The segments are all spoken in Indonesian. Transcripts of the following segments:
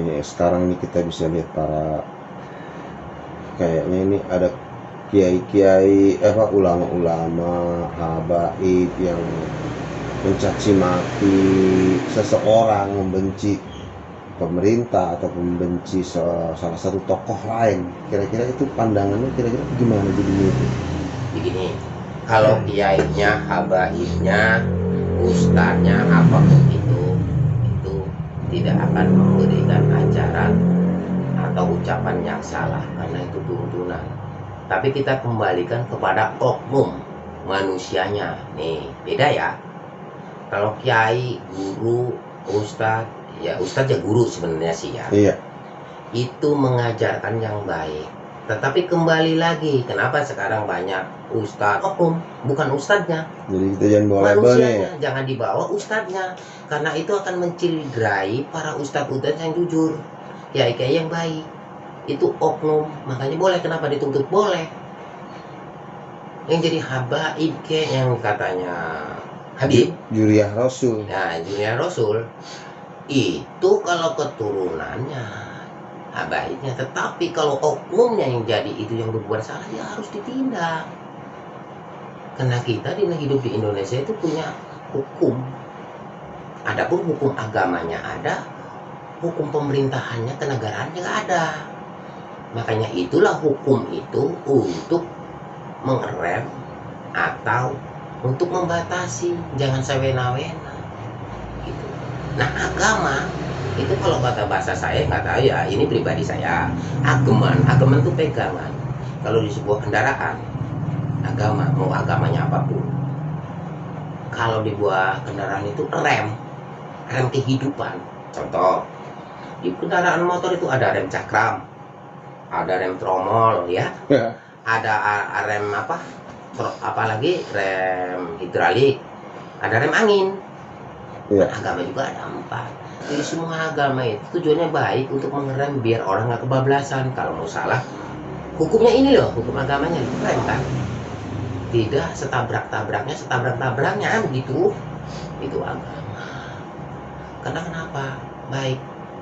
nih sekarang nih kita bisa lihat para kayaknya ini ada kiai-kiai ulama-ulama habaib yang mencaci maki seseorang, membenci pemerintah atau membenci salah satu tokoh lain. Kira-kira itu pandangannya kira-kira gimana jadinya itu? Begini, kalau kiainya, habaibnya, ustadznya, apapun itu tidak akan memberikan ajaran atau ucapan yang salah karena itu tuntunan. Tapi kita kembalikan kepada oknum manusianya. Nih, beda ya. Kalau kiai, guru, ustadz, ya ustadz ya guru sebenarnya sih ya. Iya. Itu mengajarkan yang baik. Tetapi kembali lagi, kenapa sekarang banyak ustadz oknum, bukan ustadznya. Jadi kita jangan bawa labelnya ya. Jangan dibawa ustadznya, karena itu akan mencederai para ustadz-ustadz yang jujur, kiai-kiai yang baik. Itu oknum, makanya boleh. Kenapa dituntut? Boleh. Yang jadi habaib kayak yang katanya Habib Juriah Rasul. Nah, Juriah Rasul itu kalau keturunannya habaibnya, tetapi kalau oknumnya yang jadi itu yang berbuat salah, ya harus ditindak. Karena kita hidup di Indonesia itu punya hukum. Adapun hukum agamanya ada, hukum pemerintahannya, kenegaraannya nggak ada. Makanya itulah hukum itu untuk mengerem atau untuk membatasi, jangan sewena-wena gitu. Nah, agama itu kalau kata bahasa saya, nggak tahu ya, ini pribadi saya, ageman itu pegangan. Kalau di sebuah kendaraan, agama, mau agamanya apapun, kalau di buah kendaraan itu rem kehidupan. Contoh, di kendaraan motor itu ada rem cakram, ada rem tromol ya, ada rem apalagi rem hidraulik, ada rem angin. Ya. Agama juga ada 4. Jadi semua agama itu tujuannya baik untuk mengerem biar orang nggak kebablasan. Kalau mau salah, hukumnya ini loh, hukum agamanya rem kan. Tidak setabrak-tabraknya begitu. Itu agama. Karena kenapa?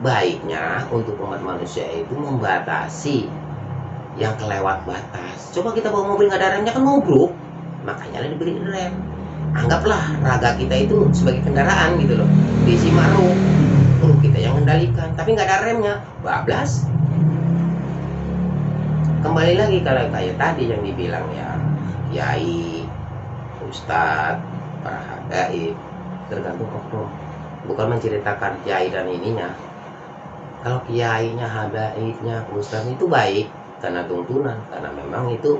Baiknya untuk umat manusia itu membatasi yang kelewat batas. Coba kita bawa mobil nggak ada remnya kan ngobrol, makanya diberi rem. Anggaplah raga kita itu sebagai kendaraan gitu loh, diisi maruk, kita yang kendalikan, tapi nggak ada remnya, bablas. Kembali lagi kalau kayak tadi yang dibilang ya, kiai, ustadz, para habaib, tergantung oknum. Bukan menceritakan kiai dan ininya. Kalau kiainya, habaibnya, ustadz itu baik karena tuntunan, karena memang itu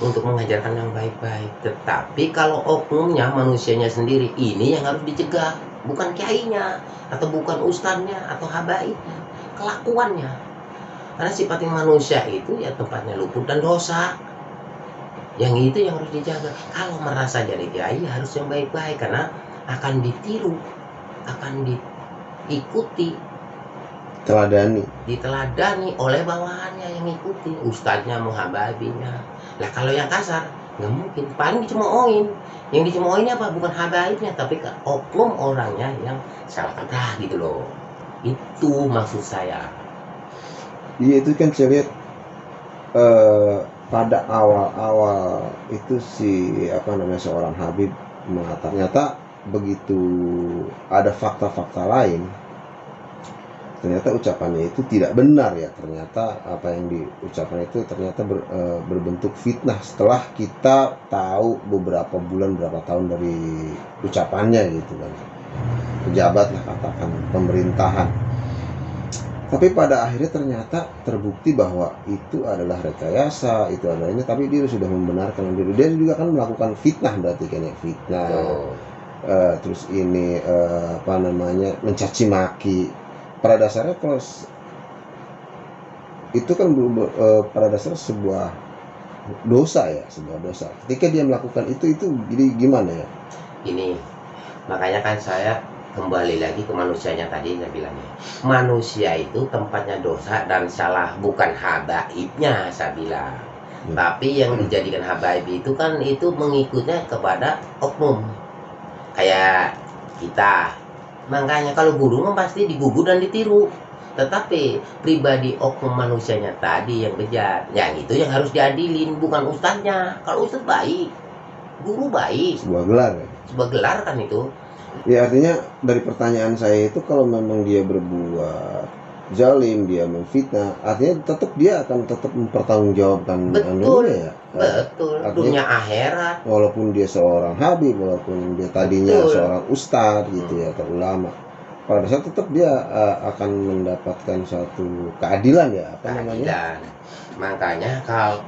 untuk mengajarkan yang baik-baik. Tetapi kalau oknumnya, manusianya sendiri, ini yang harus dicegah, bukan kiainya atau bukan ustadznya atau habaibnya, kelakuannya. Karena sifatnya manusia itu ya tempatnya luput dan dosa. Yang itu yang harus dijaga. Kalau merasa jadi kiai harus yang baik-baik, karena akan ditiru, akan diikuti, diteladani oleh bawahannya yang ngikuti, ustadznya, muhababinya. Lah kalau yang kasar nggak mungkin, paling dicemoohin. Yang dicemoohin apa? Bukan habaibnya, tapi oknum orangnya yang salah kaprah gitu loh. Itu maksud saya. Iya, itu kan saya lihat pada awal-awal itu seorang Habib mengatakan, ternyata begitu ada fakta-fakta lain, ternyata ucapannya itu tidak benar ya. Ternyata apa yang diucapkan itu ternyata berbentuk fitnah setelah kita tahu beberapa bulan, berapa tahun dari ucapannya gitu kan. Pejabat lah katakan, pemerintahan. Tapi pada akhirnya ternyata terbukti bahwa itu adalah rekayasa, itu adalah ini, tapi dia sudah membenarkan diri. Dia juga kan melakukan fitnah, berarti kan ya, fitnah. Terus ini mencaci maki. Pada dasarnya kalau itu kan pada dasarnya sebuah dosa ya, sebuah dosa. Ketika dia melakukan itu jadi gimana ya? Ini makanya kan saya kembali lagi ke manusianya tadi, saya bilangnya manusia itu tempatnya dosa dan salah, bukan habaibnya saya bilang. Tapi yang dijadikan habaib itu kan itu mengikutnya kepada oknum kayak kita. Makanya kalau guru pasti digugu dan ditiru. Tetapi pribadi oknum manusianya tadi yang bejat, yang itu yang harus diadilin, bukan ustadznya. Kalau ustadz baik, guru baik, Sebuah gelar ya. sebuah gelar kan itu. Ya artinya dari pertanyaan saya itu kalau memang dia berbuat zalim, dia memfitnah, artinya tetap dia akan tetap mempertanggungjawabkan Betul, anunya ya. betul. Artinya Dunia akhirat. walaupun dia seorang habib, walaupun dia tadinya Betul. seorang ustadz gitu ya atau ulama, pada saat tetap dia akan mendapatkan suatu keadilan ya, apa namanya? Keadilan. Makanya kalau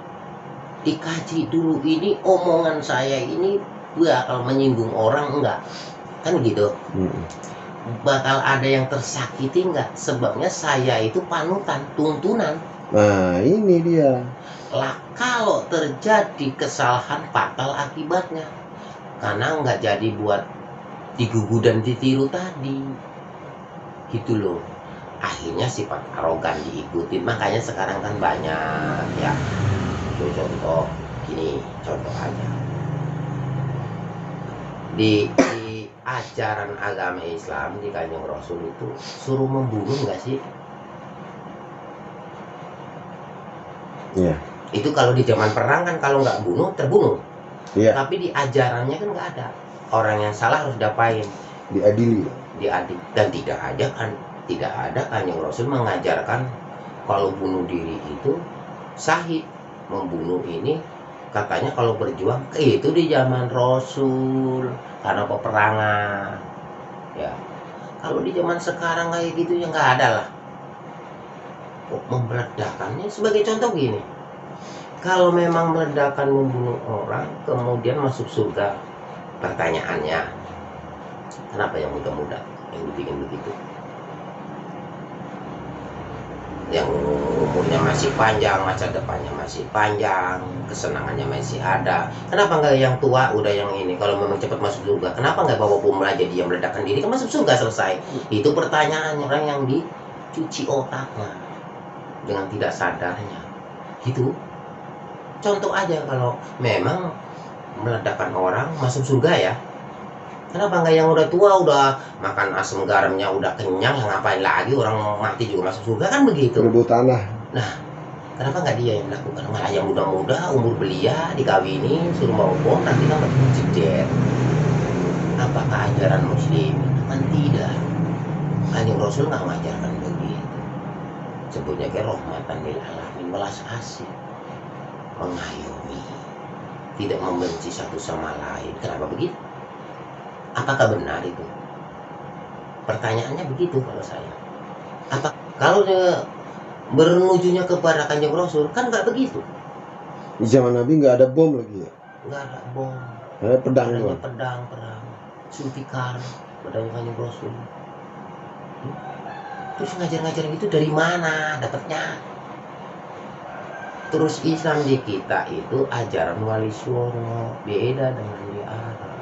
dikaji dulu ini omongan saya ini bakal menyinggung orang enggak? Kan gitu. Bakal ada yang tersakiti enggak? Sebabnya saya itu panutan, tuntunan. Nah ini dia. Lah kalau terjadi kesalahan fatal akibatnya, karena nggak jadi buat digugu dan ditiru tadi, gitu loh. Akhirnya sifat arogan diikutin. Makanya sekarang kan banyak ya. Itu contoh gini, contoh aja di ajaran agama Islam di Kanjeng Rasul itu suruh membunuh nggak sih? Iya. Itu kalau di zaman perang kan kalau nggak bunuh terbunuh. Iya. Tapi di ajarannya kan nggak ada. Orang yang salah harus diapain? Diadili. Diadil. Dan tidak ada Kanjeng Rasul mengajarkan kalau bunuh diri itu syahid. Membunuh ini katanya kalau berjuang itu di zaman Rasul karena peperangan. Ya. Kalau di zaman sekarang kayak gitu ya nggak ada lah. Kok memeledakannya sebagai contoh gini. Kalau memang meledakan membunuh orang kemudian masuk surga, pertanyaannya kenapa yang muda-muda yang dibikin begitu, yang umurnya masih panjang, masa depannya masih panjang, kesenangannya masih ada, kenapa nggak yang tua udah yang ini? Kalau memang cepat masuk surga, kenapa nggak bawa bom aja dia meledakkan diri kan masuk surga selesai? Itu pertanyaan orang yang dicuci otaknya dengan tidak sadarnya gitu. Contoh aja kalau memang meledakkan orang masuk surga ya, kenapa nggak yang udah tua, udah makan asam garamnya udah kenyang, ngapain lagi orang mati juga masuk surga kan begitu. Berebut tanah. Nah, kenapa nggak dia yang lakukan? Malah yang muda-muda umur belia dikawini suruh bawa bom nanti kan jedet. Apakah ajaran muslim? Kan tidak. Kanjeng Rasul nggak mengajarkan begitu. Sebutnya kayak rahmatan lil alamin, belas asih, mengayomi, tidak membenci satu sama lain. Kenapa begitu? Apakah benar itu? Pertanyaannya begitu kalau saya. Apa kalau menujunya kepada Kanjeng Rasul kan nggak begitu? Di zaman Nabi nggak ada bom lagi ya? Nggak ada bom. Ada pedang Adanya doang. pedang, Zulfikar, pedangnya Kanjeng Rasul. Terus ngajar-ngajar gitu dari mana dapatnya? Terus Islam di kita itu ajaran wali songo, beda dengan di Arab.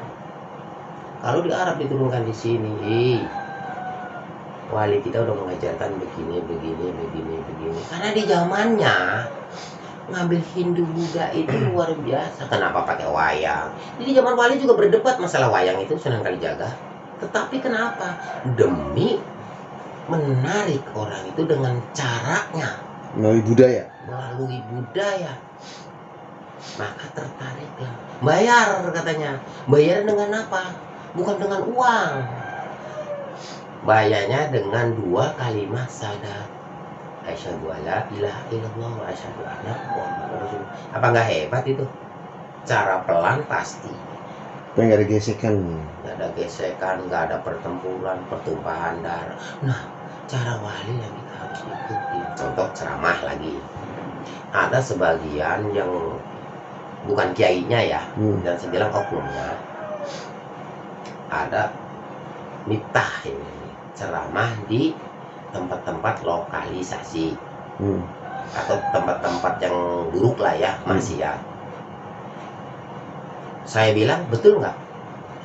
Kalau di Arab diturunkan di sini, wali kita udah mengajarkan begini. Karena di zamannya ngambil Hindu Buddha itu luar biasa. Kenapa pakai wayang? Jadi zaman wali juga berdebat masalah wayang itu Sunan Kalijaga. Tetapi kenapa? Demi menarik orang itu dengan caranya, melalui budaya. Maka tertariklah. Bayar katanya. Bayar dengan apa? Bukan dengan uang. Bayarnya dengan 2 kalimat syahadat. Asyhadu alla ilaha illallah wa asyhadu anna Muhammadar Rasulullah. Apa nggak hebat itu? Cara pelan pasti. Tapi nggak ada gesekan. Nggak ada gesekan, nggak ada pertempuran, pertumpahan darah. Nah, cara wali yang kita harus ikuti. Contoh ceramah lagi. Ada sebagian yang bukan kiainya ya, dan saya bilang oknumnya. Ada miftah ini ceramah di tempat-tempat lokalisasi atau tempat-tempat yang buruk lah ya, maksiat. Saya bilang betul nggak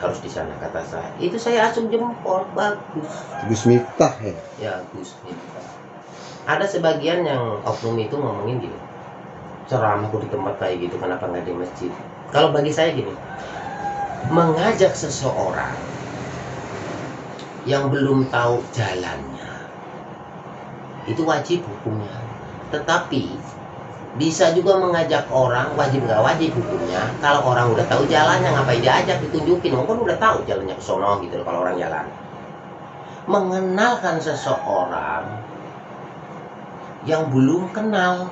harus di sana, kata saya. Itu saya acung jempol, bagus. Gus Miftah ya. Ya Gus Miftah. Ada sebagian yang oknum itu ngomongin gini, ceramah di tempat kayak gitu kenapa nggak di masjid? Kalau bagi saya gini, mengajak seseorang yang belum tahu jalannya itu wajib hukumnya. Tetapi bisa juga mengajak orang, wajib nggak wajib hukumnya. Kalau orang udah tahu jalannya, ngapain diajak, ditunjukin, kan udah tahu jalannya ke sono gitu loh. Kalau orang jalan, mengenalkan seseorang yang belum kenal,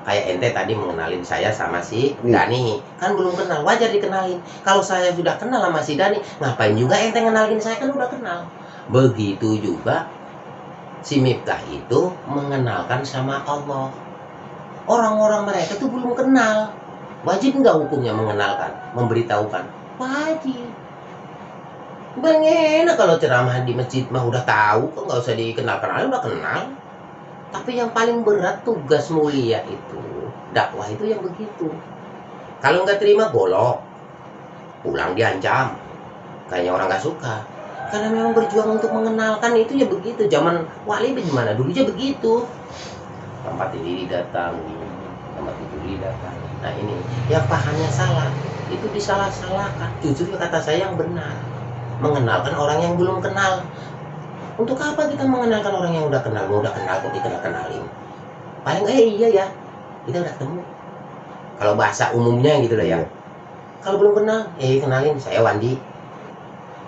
kayak ente tadi mengenalin saya sama si Dani, kan belum kenal, wajar dikenalin. Kalau saya sudah kenal sama si Dani, ngapain juga ente ngenalin saya, kan udah kenal. Begitu juga si Miftah itu mengenalkan sama Allah. Orang-orang mereka tuh belum kenal, wajib nggak hukumnya mengenalkan, memberitahukan? Wajib. Bang enak kalau ceramah di masjid mah udah tahu, kok nggak usah dikenal-kenalin, udah kenal. Tapi yang paling berat tugas mulia itu, dakwah itu yang begitu. Kalau nggak terima golok, pulang diancam, kayaknya orang nggak suka. Karena memang berjuang untuk mengenalkan itu ya begitu. Zaman wali gimana dulunya begitu. Tempat ini didatangi, tempat itu didatangi. Nah ini, yang pahamnya salah, itu disalah-salahkan. Jujur kata saya yang benar, mengenalkan orang yang belum kenal. Untuk apa kita mengenalkan orang yang udah kenal? Udah kenal kok dikenal-kenalin. Paling iya ya, kita udah ketemu. Kalau bahasa umumnya gitu loh ya. Kalau belum kenal, kenalin, saya Wandi.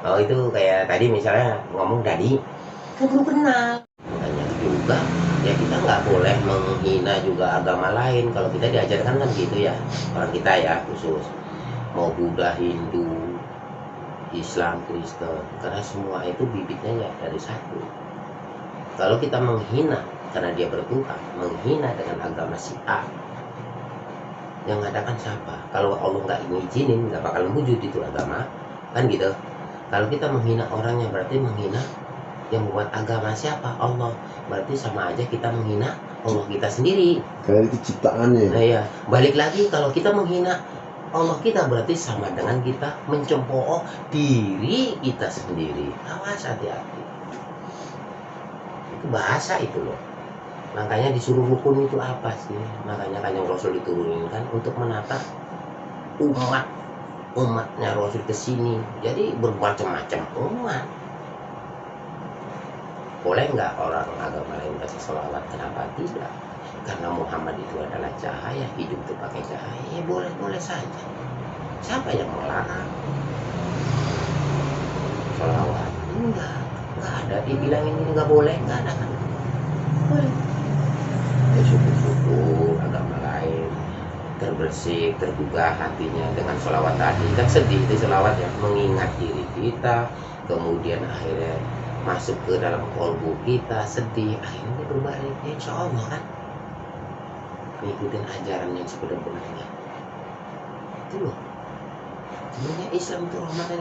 Oh itu kayak tadi misalnya ngomong Dadi, kan belum kenal. Banyak juga, ya kita nggak boleh menghina juga agama lain. Kalau kita diajarkan kan gitu ya, orang kita ya khusus. Mau Buddha, Hindu, Islam, Kristen, karena semua itu bibitnya ya dari satu. Kalau kita menghina karena dia bertuhan, menghina dengan agama si A, yang mengadakan siapa? Kalau Allah nggak ngizinin, nggak bakal wujud itu agama, kan gitu. Kalau kita menghina orangnya, berarti menghina yang buat agama siapa? Allah. Berarti sama aja kita menghina Allah kita sendiri. Kayak itu ciptaannya. Nah ya, balik lagi kalau kita menghina Allah kita, berarti sama dengan kita mencemooh diri kita sendiri. Awas, hati-hati. Itu bahasa itu loh. Makanya disuruh rukun itu apa sih? Makanya Kanjeng Rasul diturunkan untuk menata umatnya Rasul ke sini. Jadi bermacam-macam umat. Boleh nggak orang agama lain baca sholawat? Kenapa tidak? Karena Muhammad itu adalah cahaya, hidup itu pakai cahaya. Ya boleh-boleh saja. Siapa yang melarang? Sholawat? Enggak ada. Dibilangin ini nggak boleh, nggak ada kan? Boleh. Ya syukur-syukur agama lain terbersih, tergugah hatinya dengan sholawat tadi. Kan sedih itu sholawat ya, mengingat diri kita, kemudian akhirnya masuk ke dalam kolbu kita, sedih, akhirnya berbalik. Ya insya Allah kan ngikutin ajaran yang sebenar-benarnya itu loh. Sebenarnya Islam itu rahmatan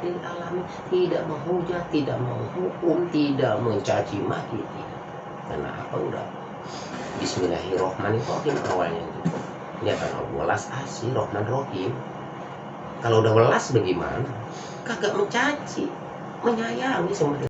lil alamin, tidak menghujat, tidak menghukum, tidak mencaci maki, tidak. Karena apa? Udah Bismillahirrohmanirrohim awalnya itu. Lihat kan welas asih Rohman Rohim. Kalau udah welas bagaimana? Kagak mencaci, menyayangi sebenarnya.